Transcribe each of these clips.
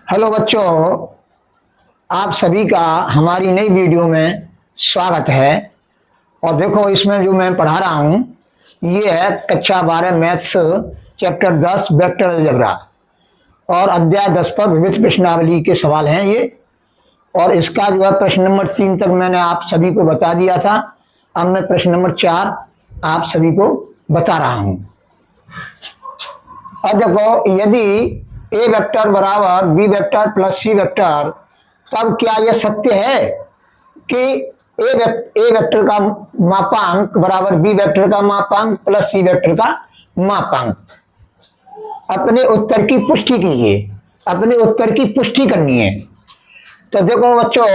Hello बच्चों, आप सभी का हमारी नई वीडियो में स्वागत है। और देखो, इसमें जो मैं पढ़ा रहा हूँ ये है कक्षा 12 मैथ्स चैप्टर 10 वेक्टर अलजेब्रा और अध्याय 10 पर विविध प्रश्नावली के सवाल हैं ये। और इसका जो है प्रश्न नंबर 3 तक मैंने आप सभी को बता दिया था। अब मैं प्रश्न नंबर 4 आप सभी को बता रहा हूँ। अब देखो, यदि ए वेक्टर बराबर B vector plus C vector, तब क्या यह सत्य है कि ए वेक्टर का मापांक बराबर बी वेक्टर का मापांक प्लस सी वेक्टर का मापांक? अपने उत्तर की पुष्टि कीजिए, अपने उत्तर की पुष्टि करनी है। तो देखो बच्चों,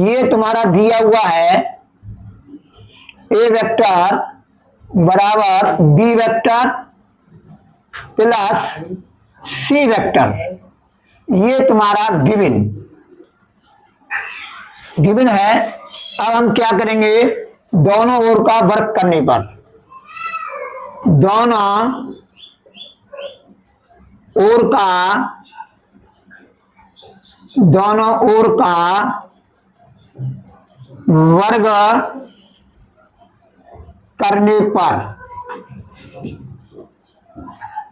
ये तुम्हारा दिया हुआ है ए वेक्टर बराबर B vector plus C vector, ये तुम्हारा गिवन है। अब हम क्या करेंगे, दोनों ओर का वर्क करने पर, दोनों ओर का वर्ग करने पर,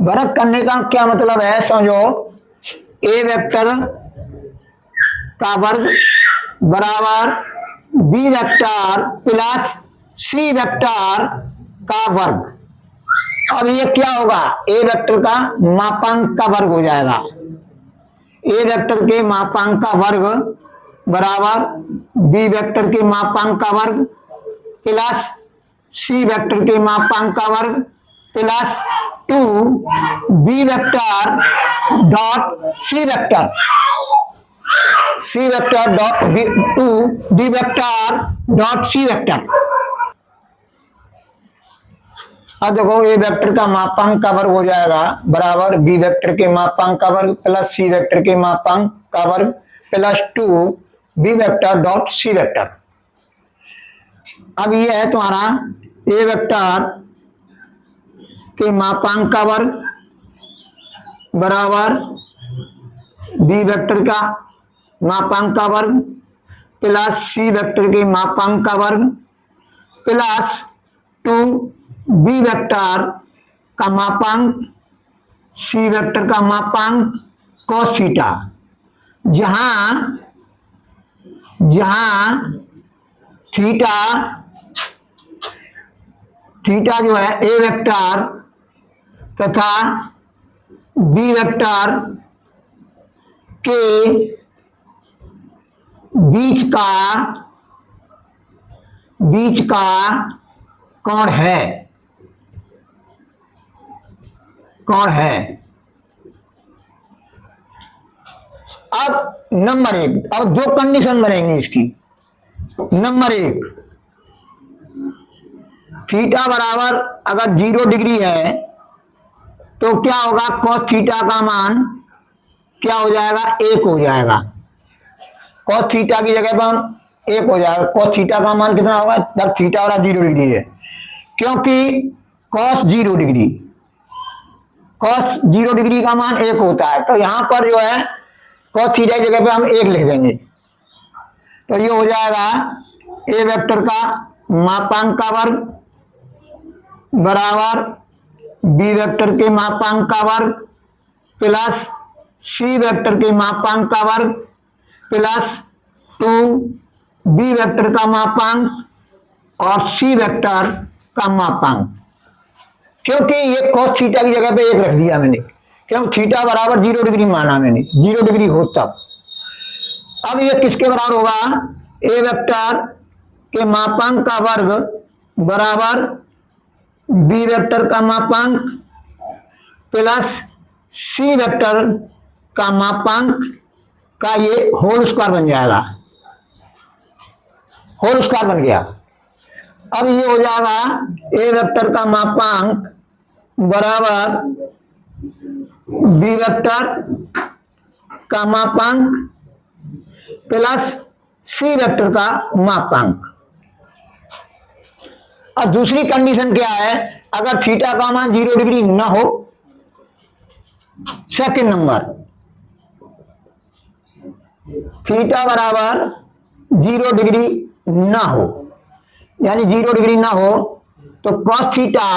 वर्ग करने का क्या मतलब है समझो। ए वेक्टर का वर्ग बराबर B vector plus C vector का वर्ग। अब ये क्या होगा, ए वेक्टर का मापांक का वर्ग हो जाएगा। ए वेक्टर के मापांक का वर्ग बराबर बी वेक्टर के मापांक का वर्ग प्लस सी वेक्टर के मापांक का वर्ग plus 2 B vector dot C vector, C vector dot 2 B vector dot C vector. अब देखो, ए वेक्टर का मापांक का वर्ग हो जाएगा बराबर बी वेक्टर के मापांक का वर्ग प्लस सी वेक्टर के मापांक का वर्ग plus 2 B vector dot C vector. अब ये है तुम्हारा ए वेक्टर के मापांक का वर्ग बराबर बी वेक्टर का मापांक का वर्ग प्लस सी वेक्टर के मापांक का वर्ग प्लस 2 बी वेक्टर का मापांक सी वेक्टर का मापांक cos थीटा। जहां थीटा जो है ए वेक्टर तथा बी वेक्टर के बीच का कोण है। अब नंबर 1, अब दो कंडीशन बनेंगी इसकी। नंबर 1, थीटा बराबर अगर 0 डिग्री है तो क्या होगा, cos थीटा का मान क्या हो जाएगा, 1 हो जाएगा। cos थीटा की जगह पर 1 हो जाएगा। cos थीटा का मान कितना होगा, जब थीटा वाला 0 डिग्री है, क्योंकि cos 0 डिग्री का मान 1 होता है। तो यहां पर जो है cos थीटा की जगह पे हम 1 लिख देंगे। तो ये हो जाएगा ए वेक्टर का मापांक का वर्ग बराबर बी वेक्टर के मापांक का वर्ग प्लस सी वेक्टर के मापांक का वर्ग प्लस 2 बी वेक्टर का मापांक और सी वेक्टर का मापांक। क्योंकि ये cos थीटा की जगह पे 1 रख दिया मैंने, क्योंकि थीटा बराबर 0 डिग्री माना मैंने, 0 डिग्री हो तब। अब ये किसके बराबर होगा, ए वेक्टर के मापांक का वर्ग बराबर बी वेक्टर का मापांक प्लस सी वेक्टर का मापांक का ये होल स्क्वायर बन जाएगा। होल स्क्वायर बन गया। अब ये हो जाएगा ए वेक्टर का मापांक बराबर बी वेक्टर का मापांक प्लस सी वेक्टर का मापांक। और दूसरी कंडीशन क्या है, अगर थीटा का मान 0 डिग्री न हो, सेकंड नंबर, थीटा बराबर 0 डिग्री ना हो, यानी 0 डिग्री ना हो तो cos theta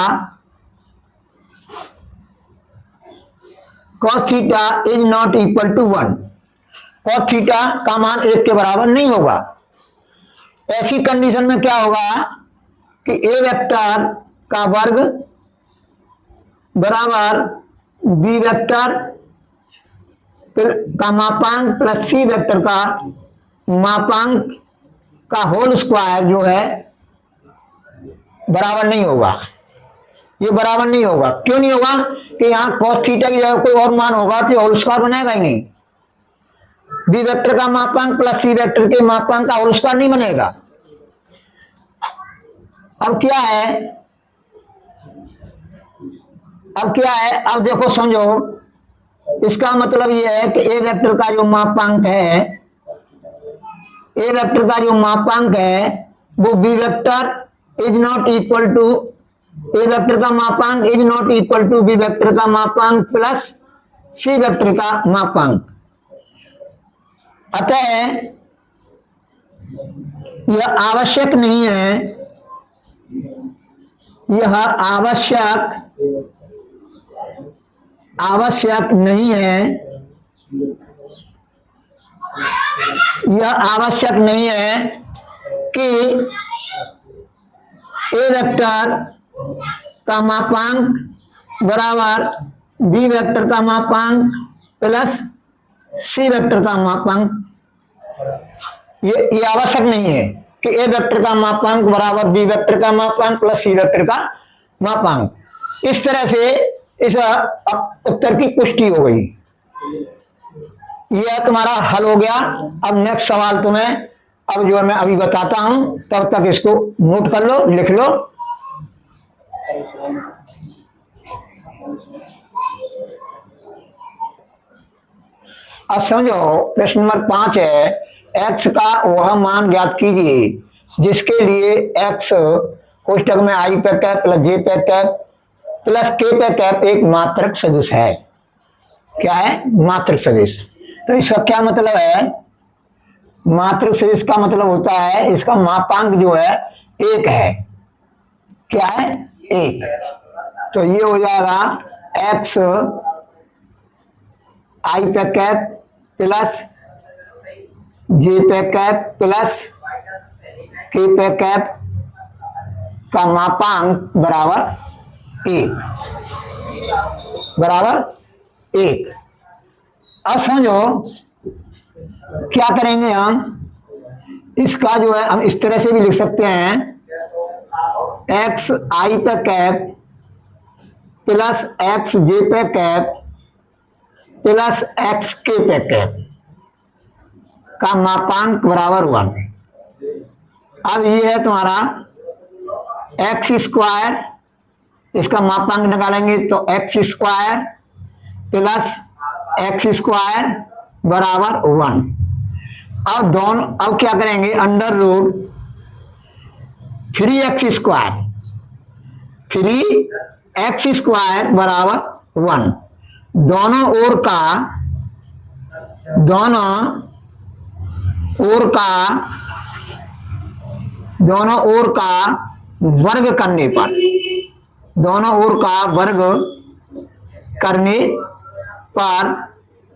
is not equal to 1। cos theta का मान 1 के बराबर नहीं होगा। ऐसी कंडीशन में क्या होगा कि ए वेक्टर का वर्ग बराबर बी वेक्टर का मापांक प्लस सी वेक्टर का मापांक का होल स्क्वायर जो है बराबर नहीं होगा। ये बराबर नहीं होगा। क्यों नहीं होगा कि यहाँ cos थीटा की जगह कोई और मान होगा तो होल स्क्वायर बनेगा ही नहीं। बी वेक्टर का मापांक प्लस सी वेक्टर के मापांक का होल स्क्वायर नहीं बनेगा। अब क्या है, अब देखो समझो, इसका मतलब ये है कि ए वेक्टर का जो मापांक है वो B vector is not equal to, A vector का मापांक is not equal to B vector का मापांक प्लस सी वेक्टर का मापांक। अतः यह आवश्यक नहीं है कि ए वेक्टर का मापांक बराबर बी वेक्टर का मापांक प्लस सी वेक्टर का मापांक। ये आवश्यक नहीं है कि ए वेक्टर का मापांक बराबर बी वेक्टर का मापांक प्लस सी वेक्टर का मापांक। इस तरह से इस उत्तर की पुष्टि हो गई। यह तुम्हारा हल हो गया। अब नेक्स्ट सवाल तुम्हें अब जो है मैं अभी बताता हूं, तब तक इसको नोट कर लो, लिख लो। अब समझो, प्रश्न नंबर 5 है, x का वह मान ज्ञात कीजिए जिसके लिए x कोष्टक में i पे कैप प्लस j पे कैप प्लस k पे कैप एक मात्रक सदिश है। क्या है? मात्रक सदिश। तो इसका क्या मतलब है? मात्रक सदिश का मतलब होता है इसका मापांक जो है 1 है। क्या है? 1। तो ये हो जाएगा x i पे कैप प्लस j पे कैप प्लस k पे कैप का मापांक बराबर 1। अब समझो क्या करेंगे हम, इसका जो है हम इस तरह से भी लिख सकते हैं, x i पे कैप प्लस x j पे कैप प्लस x k पे कैप का मापांक बराबर 1। अब ये है तुम्हारा x स्क्वायर, इसका मापांक निकालेंगे तो x square plus x square बराबर 1। अब क्या करेंगे, अंडर रूट 3x स्क्वायर बराबर 1। दोनों ओर का वर्ग करने पर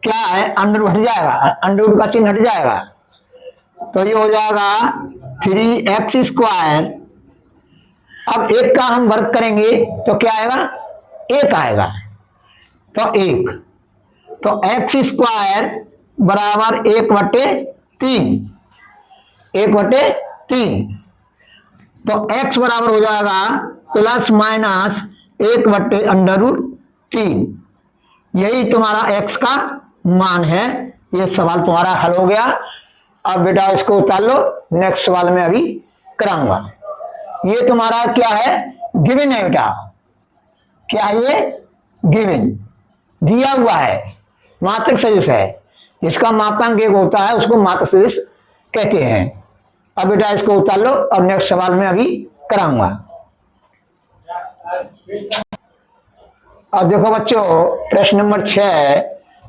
क्या है, अंडर रूट हट जाएगा, अंडर रूट का चिन्ह हट जाएगा। तो ये हो जाएगा 3x स्क्वायर। अब 1 का हम वर्ग करेंगे तो क्या आएगा? 1 आएगा। तो 1, तो x स्क्वायर बराबर 1/3। तो x बराबर हो जाएगा प्लस माइनस 1/√3। यही तुम्हारा x का मान है। ये सवाल तुम्हारा हल हो गया। अब बेटा इसको उतार लो, नेक्स्ट सवाल में अभी कराऊंगा। ये तुम्हारा क्या है? गिवन है बेटा। क्या है ये? गिवन दिया हुआ है, मात्रक सदिश है। जिसका मापांक 1 होता है उसको मात्रक सदिश कहते हैं। अब बेटा इसको उतार लो और नेक्स्ट सवाल में अभी कराऊंगा। अब देखो बच्चों, प्रश्न नंबर 6,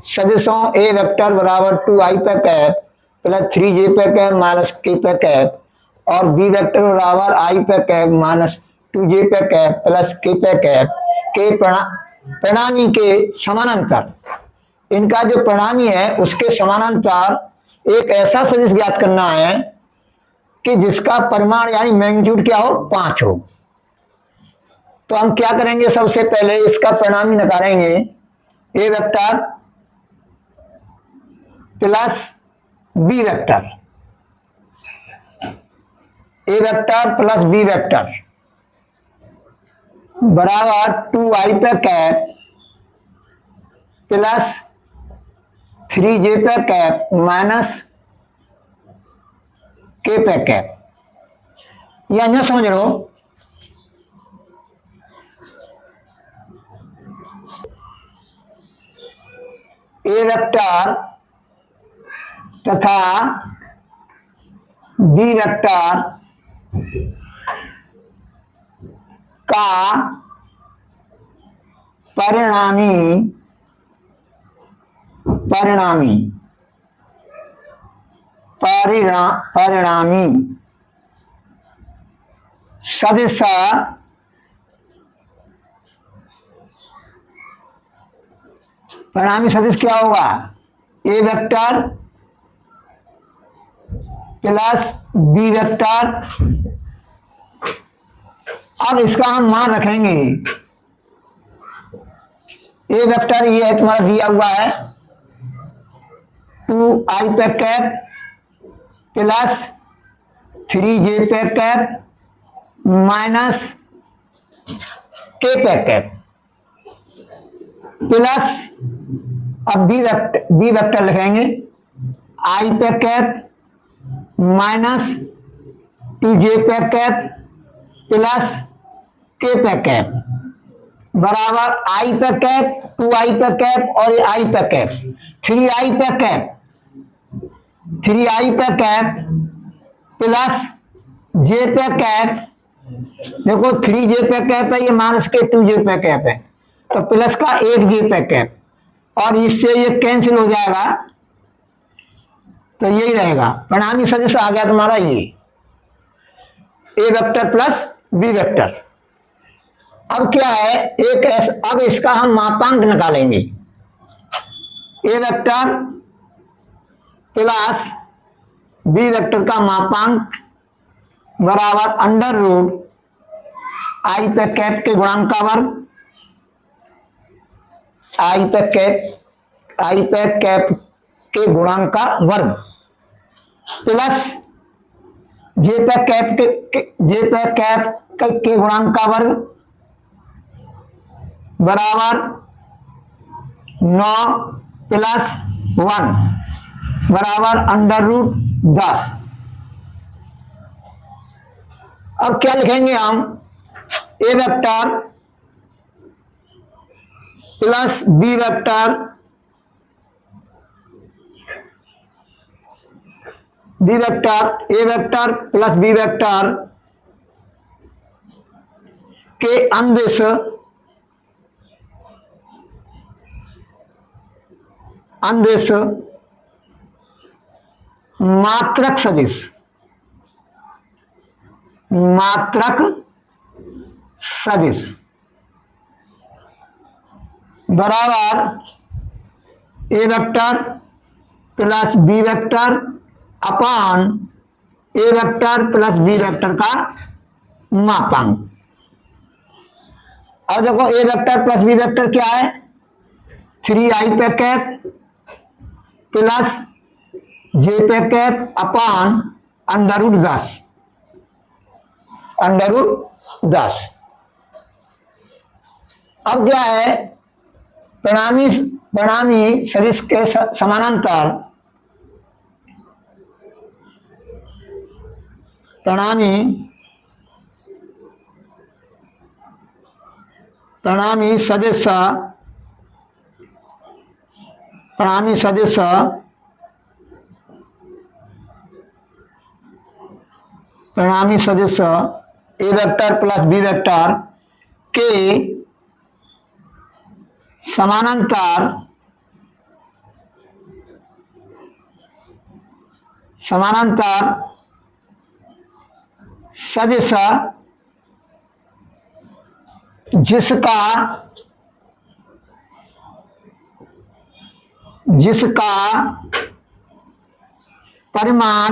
सदिशों ए वेक्टर बराबर 2i पे कैप प्लस 3j पे कैप माइनस k पे कैप, और बी वेक्टर बराबर i पे कैप माइनस 2j पे कैप प्लस k पे कैप के परिणामी के समानांतर, इनका जो परिणामी है उसके समानांतर एक ऐसा सदिश ज्ञात करना है कि जिसका परिमाण यानी मैग्नीट्यूड क्या हो, 5 हो। तो हम क्या करेंगे, सबसे पहले इसका परिणामी निकालेंगे, ए vector plus B vector, A vector plus B vector बराबर 2i पे कैप प्लस 3j पे कैप माइनस k पे कैप। या न समझ लो, ए वेक्टर तथा बी वेक्टर का परिणामी परिणामी परिणामी सदिश परिणामी सदिश क्या होगा, ए वेक्टर प्लस बी वेक्टर। अब इसका हम मान रखेंगे, ए वेक्टर ये है तुम्हारा दिया हुआ है 2i पे कैप प्लस 3j पे कैप माइनस k पे कैप प्लस, अब बी वेक्टर लिखेंगे i पे कैप माइनस 2j पे कैप प्लस k पे कैप बराबर i पे कैप 2i पे कैप और ये i पे कैप 3i पे कैप 3i पे कैप प्लस j पे कैप। देखो 3j पे कैप है, ये माइनस के 2j पे कैप है, तो प्लस का 1j पे कैप, और इससे ये कैंसिल हो जाएगा, तो यही रहेगा परिणामी सदिश आ गया तुम्हारा ये ए वेक्टर प्लस बी वेक्टर। अब क्या है, अब इसका हम मापांक निकालेंगे, ए वेक्टर प्लस बी वेक्टर का मापांक बराबर अंडर रूट आई पे कैप के गुणांक का वर्ग, आई पे कैप के गुणांक का वर्ग प्लस जे पे कैप के गुणांक का वर्ग बराबर 9 प्लस 1 बराबर अंडर रूट 10। अब क्या लिखेंगे हम, A vector plus B vector A vector plus B vector के अंदिश मात्रक सदिश बराबर A vector plus B vector अपान A vector plus B vector का मापांक। और देखो A vector plus B vector क्या है, 3i पे कैप प्लस जे पे कैप अपान अंडर रूट 10। अब क्या है, परिणामी सदिश के समानांतर परिणामी सदिश ए वेक्टर प्लस बी वेक्टर के समानांतर समानांतर सदिश जिसका जिसका परिमाण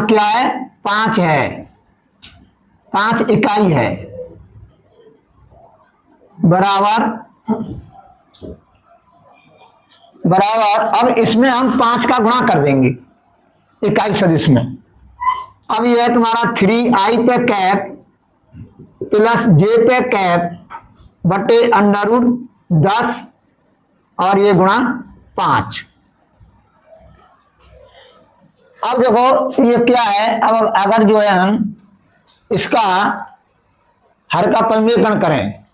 क्या है, 5 है, 5 इकाई है, बराबर अब इसमें हम 5 का गुणा कर देंगे इकाई सदिश में। अब यह है तुम्हारा 3i पे कैप प्लस j पे कैप बटे √10 और ये गुणा 5। अब देखो ये क्या है, अब अगर जो है हम इसका हर का परिमेयकरण करें,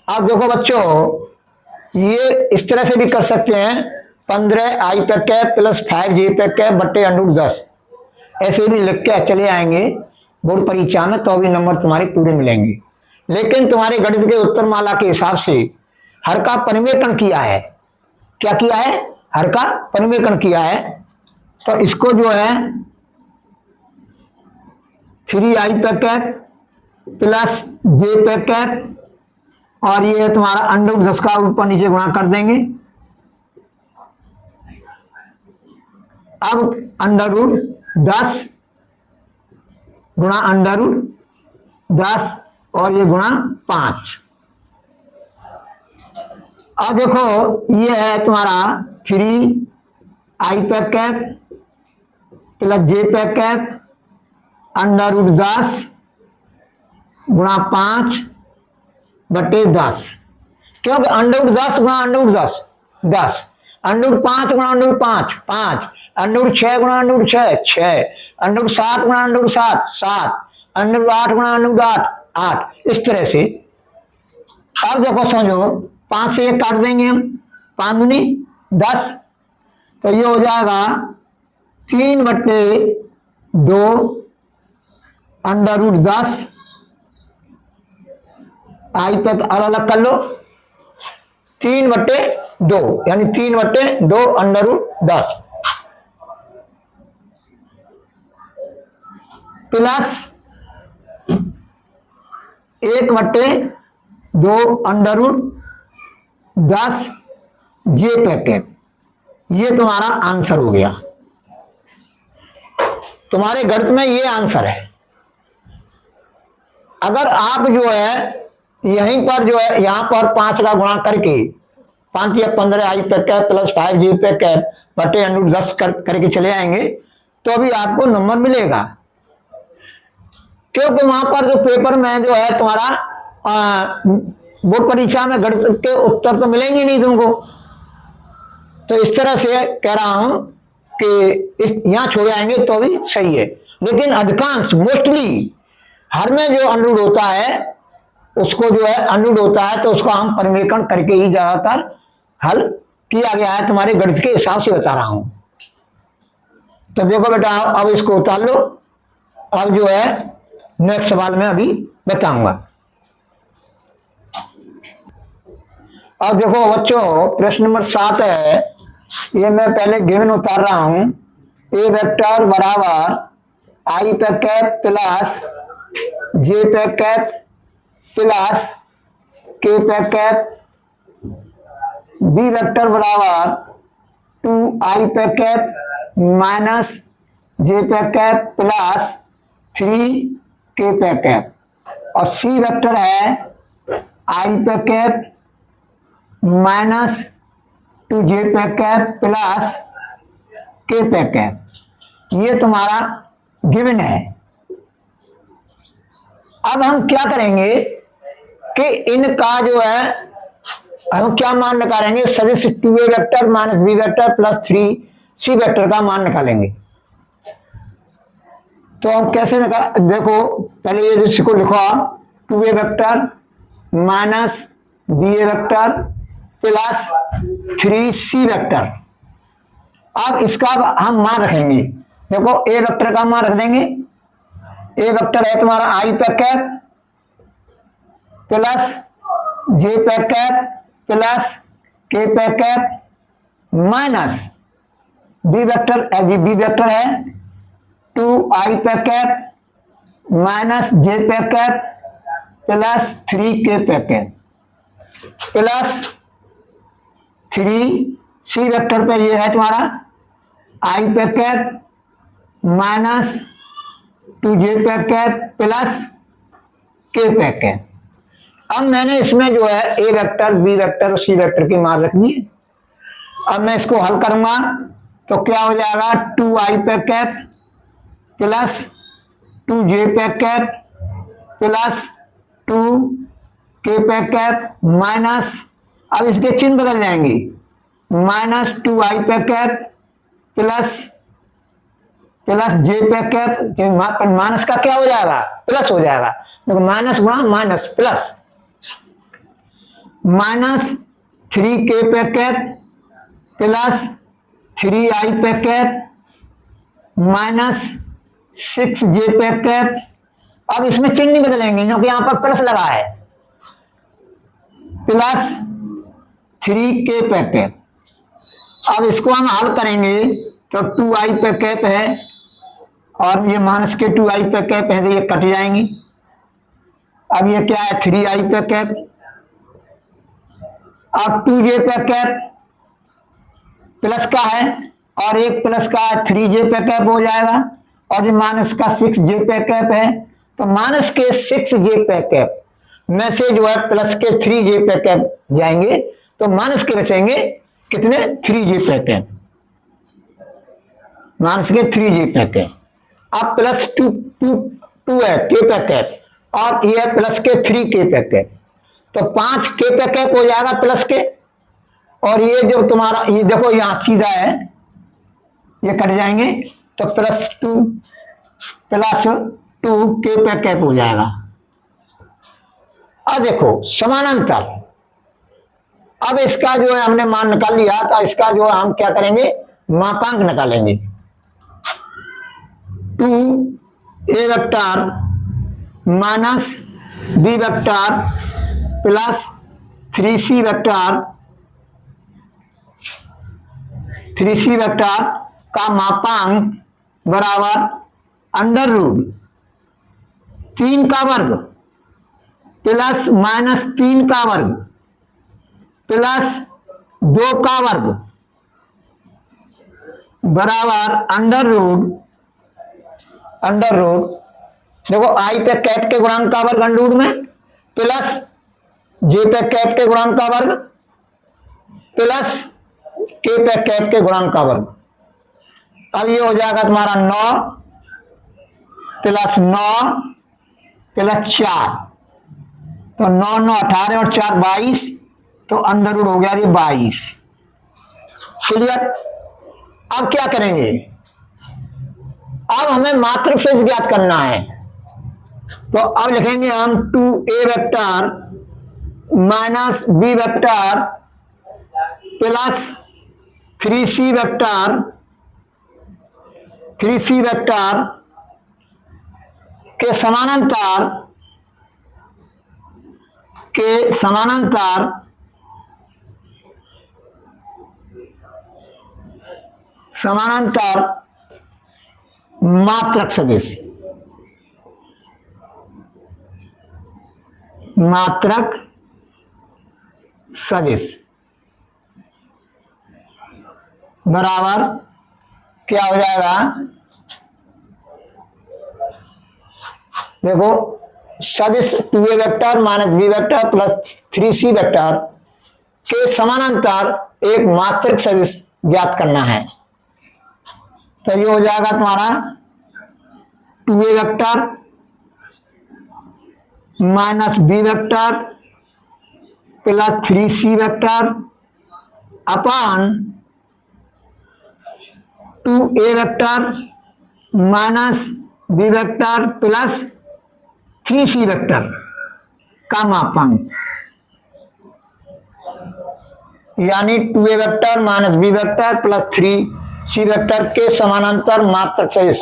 अब देखो बच्चों ये इस तरह से भी कर सकते हैं, 15i पे कैप प्लस 5j पे कैप बटे √10, ऐसे भी लिख के चले आएंगे बोर्ड परीक्षा में, तो भी नंबर तुम्हारे पूरे मिलेंगे। लेकिन तुम्हारे गणित के उत्तर माला के हिसाब से हर का परिमेयकरण किया है, क्या किया है, हर का परिमेयकरण किया है, तो इसको जो है 3i पे कैप प्लस j पे कैप और ये तुम्हारा √10 का ऊपर नीचे गुणा कर देंगे। अब √10 गुणा √10 और ये गुणा 5। अब देखो ये है तुम्हारा 3i पे कैप प्लस j पे कैप √10 गुणा 5 बटे 10, क्योंकि √10 गुणा √10 10, √5 गुणा √5 5, √6 गुणा √6 6, √7 गुणा √7 7, √8 गुणा √8 8, इस तरह से। अब देखो समझो 5 से 1 काट देंगे हम, 5 दूनी 10, तो ये हो जाएगा 3 बटे 2 √10, आई पे अलग अलग कर लो, 3 बटे 2 यानी 3 बटे 2 √10 प्लस 1 बटे 2 √10 j पे कैप। ये तुम्हारा आंसर हो गया, तुम्हारे गणित में ये आंसर है। अगर आप जो है यहीं पर जो है यहाँ पर 5 का गुणा करके 5 या 15i पे कैप प्लस 5j पे कैप बटे √10 करके चले आएंगे तो भी आपको नंबर मिलेगा, क्योंकि वहां पर जो पेपर में जो है तुम्हारा बोर्ड परीक्षा में गणित के उत्तर तो मिलेंगे नहीं तुमको। तो इस तरह से कह रहा हूं कि यहाँ छोड़ आएंगे तो भी सही है, लेकिन अधिकांश मोस्टली हर में जो अनुरूढ़ होता है उसको जो है अनुरूढ़ होता है तो उसको हम परिमेयकरण करके ही ज्यादातर हल किया गया है, तुम्हारे गणित के हिसाब से बता रहा हूं। तो देखो बेटा अब इसको उतार लो, अब जो है नेक्स्ट सवाल में अभी बताऊंगा। अब देखो बच्चों प्रश्न नंबर 7 है, ये मैं पहले गिवन उतार रहा हूं, ए वेक्टर बराबर आई पे कैप प्लस जे पे कैप प्लस के पे कैप, बी वेक्टर बराबर 2i पे कैप माइनस जे पे कैप प्लस 3k पे कैप, और सी वेक्टर है i पे कैप माइनस 2j पे कैप प्लस k पे कैप। ये तुम्हारा गिवन है। अब हम क्या करेंगे कि इनका जो है हम क्या मान निकालेंगे, सदिश 2a vector minus b vector plus 3c vector का मान निकालेंगे। तो हम कैसे निकाल, देखो पहले ये इसको लिखो 2a vector minus b vector plus 3c vector. अब इसका हम मान रखेंगे, देखो a वेक्टर का मान रख देंगे ए वेक्टर है तुम्हारा आई पे कैप प्लस जे पे कैप प्लस के पे कैप माइनस बी वेक्टर है 2i पे कैप माइनस जे पे कैप प्लस 3k पे कैप प्लस 3c वेक्टर पे ये है तुम्हारा i पे कैप माइनस 2j पे कैप प्लस k पे कैप। अब मैंने इसमें जो है ए वेक्टर बी वेक्टर और सी वेक्टर की मान रख दी। अब मैं इसको हल करूंगा तो क्या हो जाएगा 2i पे कैप प्लस 2j पे कैप प्लस 2k पे कैप माइनस, अब इसके चिन्ह बदल जाएंगे, माइनस 2i पे कैप प्लस जे पे कैप, माइनस का क्या हो जाएगा प्लस हो जाएगा, देखो माइनस गुणा माइनस प्लस माइनस 3k पे कैप प्लस 3i पे कैप माइनस 6j पे कैप। अब इसमें चिन्ह नहीं बदलेंगे क्योंकि यहां पर प्लस लगा है, प्लस 3k पे कैप। अब इसको हम हल करेंगे तो 2i पे कैप है और ये माइनस के 2i पे कैप है तो ये कट जाएंगे। अब ये क्या है 3i पे कैप, अब 2j पे कैप प्लस का है और एक प्लस का 3j पे कैप हो जाएगा और ये माइनस का 6j पे कैप है तो माइनस के 6j पे कैप में से जो है प्लस के 3j पे कैप जाएंगे तो माइनस के बचेंगे कितने 3j पे कैप, माइनस के 3j पे कैप। अब प्लस 2 है k पे कैप और ये प्लस के 3k पे कैप तो 5k पे कैप हो जाएगा प्लस के, और ये जो तुम्हारा ये देखो यहां सीधा है ये कट जाएंगे तो प्लस 2k पे कैप हो जाएगा। अब देखो समानांतर, अब इसका जो है हमने मान निकाल लिया तो इसका जो है हम क्या करेंगे मापांक निकालेंगे। 2a vector minus b vector plus 3c vector का मापांक बराबर अंडर रूट 3 का वर्ग प्लस माइनस 3 का वर्ग प्लस 2 का वर्ग बराबर अंडर रूट देखो आई पे कैप के गुणांक का वर्ग अंडर रूट में प्लस जे पे कैप के गुणांक का वर्ग प्लस के पे कैप के गुणांक का वर्ग। अब ये हो जाएगा तुम्हारा 9 प्लस 9 प्लस 4 तो 9 9 18 और 4 22 तो अंडर रूट हो गया ये 22। क्लियर। अब क्या करेंगे, अब हमें मात्रक शेष ज्ञात करना है तो अब लिखेंगे हम 2a vector minus b vector plus 3c vector के समानांतर मात्रक सदिश बराबर क्या हो जाएगा, देखो सदिश 2a vector minus b vector plus 3c vector के समानांतर एक मात्रक सदिश ज्ञात करना है तो ये हो जाएगा तुम्हारा 2a vector minus b vector plus 3c vector upon 2a vector minus b vector plus 3c vector का मापांक, यानी 2a vector minus b vector plus 3c vector के समानांतर मात्रक सदिश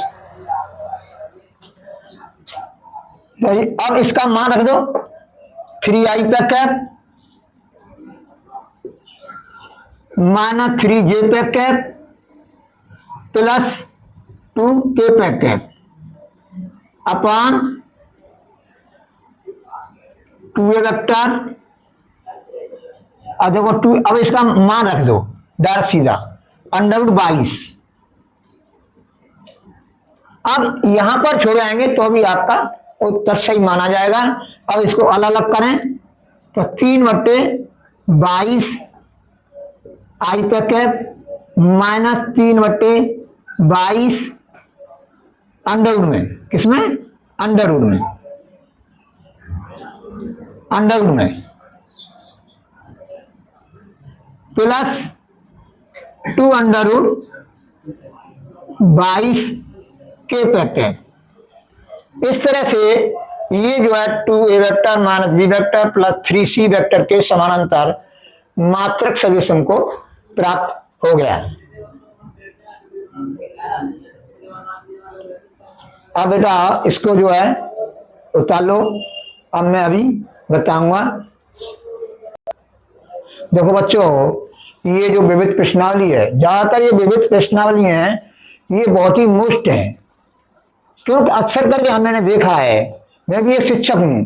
तो अब इसका मान रख दो 3i पे कैप माइनस 3j पे कैप प्लस 2k पे कैप अपॉन 2a वेक्टर। अब देखो 2, अब इसका मान रख दो डायरेक्ट सीधा √22। अब यहां पर छोड़ाएंगे तो भी आपका उत्तर सही माना जाएगा। अब इसको अलग अलग करें तो 3/22 आई पे कैप माइनस 3/22 अंडरवुड में, किसमें? अंडरवुड में, अंडरवुड में प्लस 2√22 के पे। इस तरह से ये जो है 2a vector minus b vector plus 3c vector के समानांतर मात्रक सदिश हमको प्राप्त हो गया। अब बेटा इसको जो है उतार लो। अब मैं अभी बताऊंगा। देखो बच्चों, ये जो विविध प्रश्नावली है, ज्यादातर ये विविध प्रश्नावली हैं, ये बहुत ही मुश्त है। क्योंकि अक्सर करके हमने देखा है, मैं भी एक शिक्षक हूँ,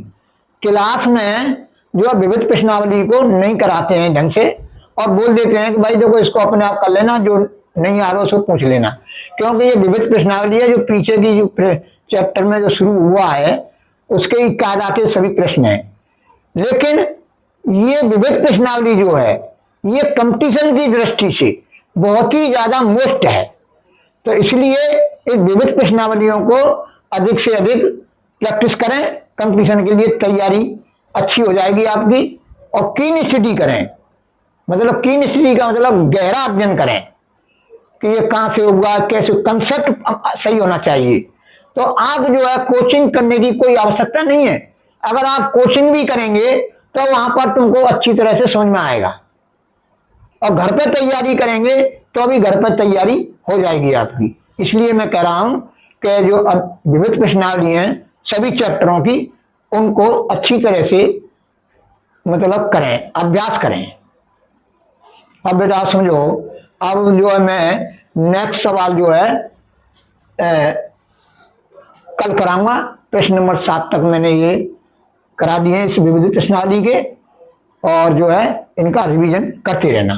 क्लास में जो है विविध प्रश्नावली को नहीं कराते हैं ढंग से और बोल देते हैं कि भाई देखो इसको अपने आप कर लेना, जो नहीं आ रहा उसको पूछ लेना। क्योंकि ये विविध प्रश्नावली है जो पीछे की जो चैप्टर में जो शुरू हुआ है उसके ही कायदा के सभी प्रश्न हैं। लेकिन ये विविध प्रश्नावली जो है ये कंपटीशन की दृष्टि से बहुत ही ज्यादा मुश्त है। तो इसलिए इस विविध प्रश्नावलियों को अधिक से अधिक प्रैक्टिस करें, कंपटीशन के लिए तैयारी अच्छी हो जाएगी आपकी। और कीन स्टडी करें, मतलब कीन स्टडी का मतलब गहरा अध्ययन करें कि ये कहाँ से होगा, कैसे, कंसेप्ट सही होना चाहिए। तो आप जो है कोचिंग करने की कोई आवश्यकता नहीं है। अगर आप कोचिंग भी करेंगे तो वहां पर तुमको अच्छी तरह से समझ में आएगा, और घर पे तैयारी करेंगे तो अभी घर पर तैयारी हो जाएगी आपकी। इसलिए मैं कह रहा हूं कि जो अब विविध प्रश्नावली हैं सभी चैप्टरों की, उनको अच्छी तरह से मतलब करें, अभ्यास करें। अब बेटा समझो, अब जो है मैं नेक्स्ट सवाल जो है कल कराऊंगा। प्रश्न नंबर 7 तक मैंने ये करा दिए इस विविध प्रश्नावली के, और जो है इनका रिवीजन करते रहना।